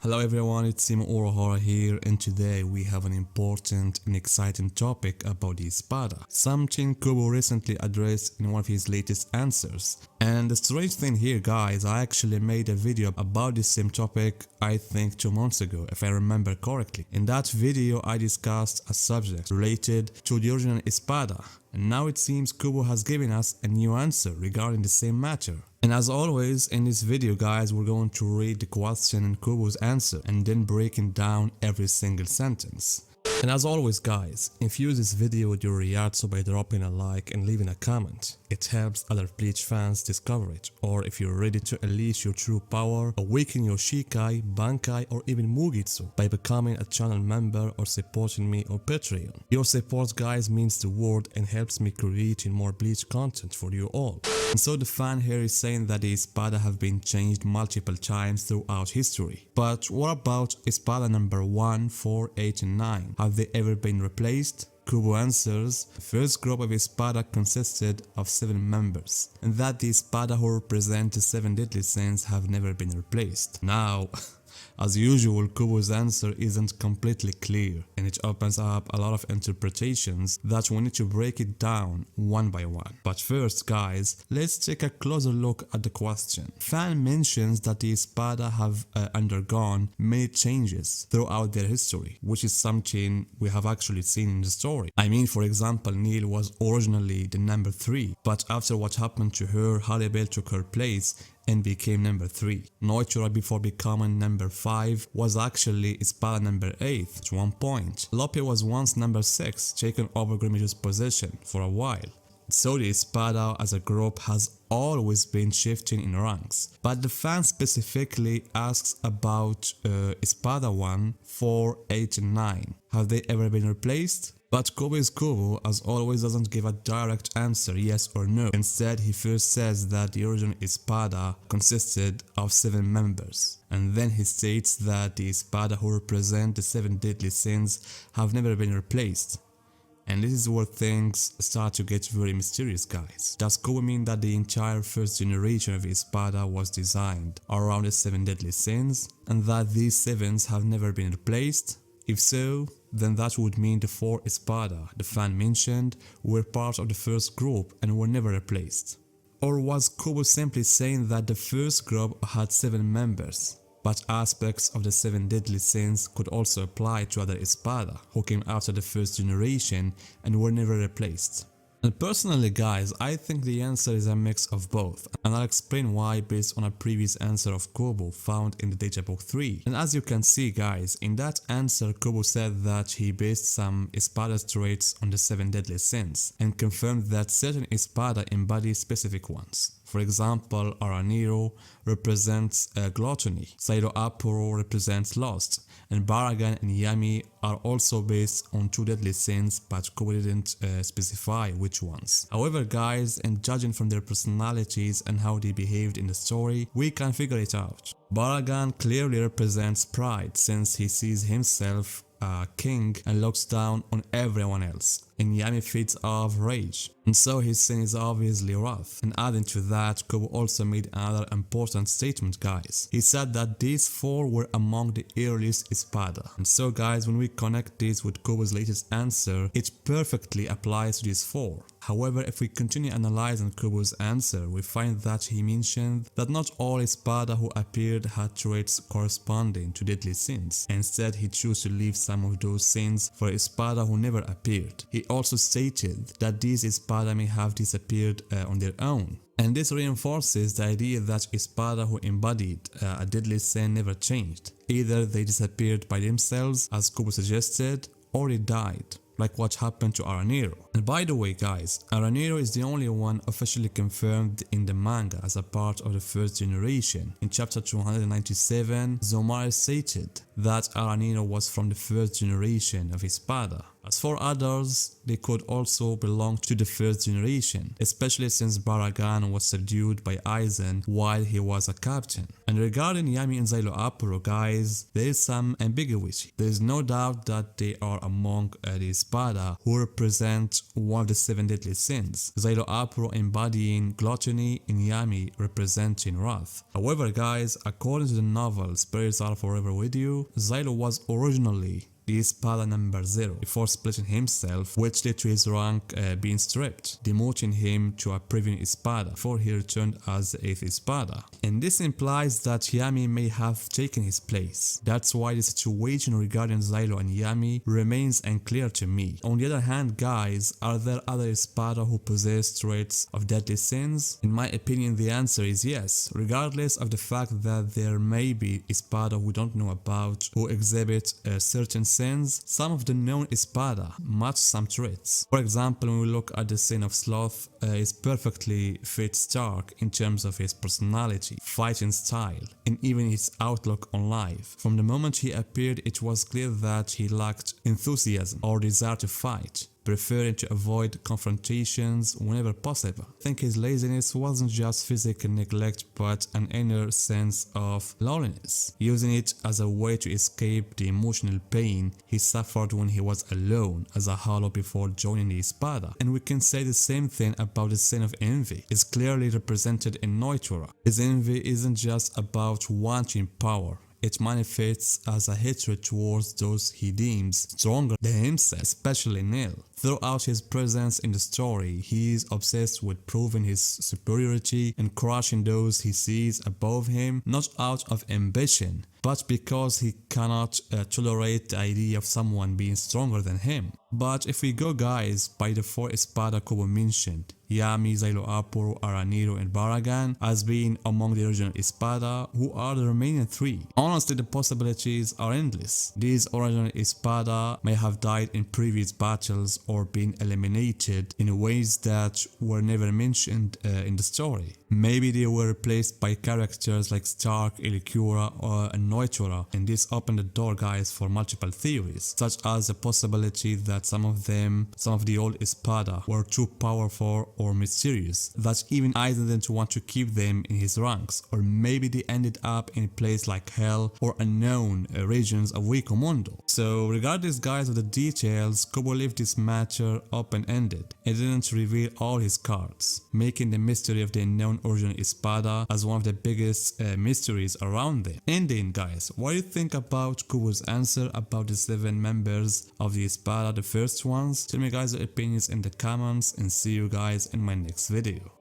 Hello everyone, it's Simo Orohara here, and today we have an important and exciting topic about the Espada, something Kubo recently addressed in one of his latest answers. And the strange thing here guys, I actually made a video about this same topic I think 2 months ago, if I remember correctly. In that video I discussed a subject related to the original Espada, and now it seems Kubo has given us a new answer regarding the same matter. And as always, in this video guys, we're going to read the question and Kubo's answer and then breaking down every single sentence. And as always guys, infuse this video with your reaction by dropping a like and leaving a comment. It helps other Bleach fans discover it. Or if you're ready to unleash your true power, awaken your Shikai, Bankai or even Mugitsu by becoming a channel member or supporting me on Patreon. Your support guys means the world and helps me creating more Bleach content for you all. And so the fan here is saying that the Espada have been changed multiple times throughout history. But what about Espada number 1, 4, 8 and 9? Have they ever been replaced? Kubo answers, the first group of Espada consisted of 7 members, and that the Espada who represent the 7 deadly sins have never been replaced. Now, as usual, Kubo's answer isn't completely clear, and it opens up a lot of interpretations that we need to break it down one by one. But first guys, let's take a closer look at the question. Fan mentions that the Espada have undergone many changes throughout their history, which is something we have actually seen in the story. I mean, for example, Neil was originally the number 3, but after what happened to her, Haribel took her place and became number 3. Noichura before becoming number 5 was actually Espada number 8 at one point. Lope was once number 6, taking over Grimage's position for a while. So the Espada as a group has always been shifting in ranks. But the fan specifically asks about Espada 1, 4, 8 and 9. Have they ever been replaced? But Kubo is Kubo, as always doesn't give a direct answer yes or no. Instead, he first says that the original Espada consisted of 7 members. And then he states that the Espada who represent the 7 deadly sins have never been replaced. And this is where things start to get very mysterious guys. Does Kubo mean that the entire first generation of Espada was designed around the 7 deadly sins, and that these 7s have never been replaced? If so, then that would mean the 4 Espada the fan mentioned were part of the first group and were never replaced. Or was Kubo simply saying that the first group had 7 members, but aspects of the 7 deadly sins could also apply to other Espada who came after the first generation and were never replaced? And personally guys, I think the answer is a mix of both, and I'll explain why based on a previous answer of Kubo found in the Databook 3. And as you can see guys, in that answer Kubo said that he based some Espada's traits on the 7 deadly sins, and confirmed that certain Espada embody specific ones. For example, Araniro represents gluttony, Saido Apuro represents lust, and Baragan and Yami are also based on 2 deadly sins, but Kubo didn't specify which ones. However guys, and judging from their personalities and how they behaved in the story, we can figure it out. Baragan clearly represents pride since he sees himself king and looks down on everyone else, and Yami feeds off rage, and so his sin is obviously wrath. And adding to that, Kubo also made another important statement guys. He said that these 4 were among the earliest Espada, and so guys, when we connect this with Kubo's latest answer, it perfectly applies to these 4. However, if we continue analyzing Kubo's answer, we find that he mentioned that not all Espada who appeared had traits corresponding to deadly sins. Instead, he chose to leave some of those sins for Espada who never appeared. He also stated that these Espada may have disappeared on their own. And this reinforces the idea that Espada who embodied a deadly sin never changed. Either they disappeared by themselves, as Kubo suggested, or they died, like what happened to Araniro. And by the way guys, Araniro is the only one officially confirmed in the manga as a part of the first generation. In chapter 297, Zomare stated that Araniro was from the first generation of Espada. As for others, they could also belong to the first generation, especially since Baragan was subdued by Aizen while he was a captain. And regarding Yami and Xylo Apuro, guys, there is some ambiguity. There is no doubt that they are among the Espada, who represent one of the 7 deadly sins, Xylo Apuro embodying gluttony and Yami representing wrath. However, guys, according to the novel Spirits Are Forever With You, Xylo was originally the Espada number 0 before splitting himself, which led to his rank being stripped, demoting him to a Previous Espada before he returned as the 8th Espada. And this implies that Yami may have taken his place. That's why the situation regarding Xylo and Yami remains unclear to me. On the other hand, guys, are there other Espada who possess traits of deadly sins? In my opinion, the answer is yes, regardless of the fact that there may be Espada we don't know about who exhibit certain sins. Some of the known Espada match some traits. For example, when we look at the sin of sloth, is perfectly fit Stark in terms of his personality, fighting style, and even his outlook on life. From the moment he appeared, it was clear that he lacked enthusiasm or desire to fight, preferring to avoid confrontations whenever possible. I think his laziness wasn't just physical neglect but an inner sense of loneliness, using it as a way to escape the emotional pain he suffered when he was alone as a hollow before joining the Espada. And we can say the same thing about the sin of envy. It's clearly represented in Noitora. His envy isn't just about wanting power. It manifests as a hatred towards those he deems stronger than himself, especially Nil. Throughout his presence in the story, he is obsessed with proving his superiority and crushing those he sees above him, not out of ambition, but because he cannot tolerate the idea of someone being stronger than him. But if we go, guys, by the 4 Espada Kubo mentioned, Yami, Xylo Apuro, Araniro, and Baragan, as being among the original Espada, who are the remaining 3. Honestly, the possibilities are endless. These original Espada may have died in previous battles or been eliminated in ways that were never mentioned in the story. Maybe they were replaced by characters like Stark, Ilikura, or Noitora, and this opened the door, guys, for multiple theories, such as the possibility that some of the old Espada were too powerful or mysterious, that even Aizen didn't want to keep them in his ranks, or maybe they ended up in a place like Hell or unknown regions of Hueco Mundo. So regardless, guys, of the details, Kubo left this matter open-ended and didn't reveal all his cards, making the mystery of the unknown original Espada as one of the biggest mysteries around them. And then, guys, what do you think about Kubo's answer about the 7 members of the Espada, the first ones? Tell me, guys, your opinions in the comments, and see you guys in my next video.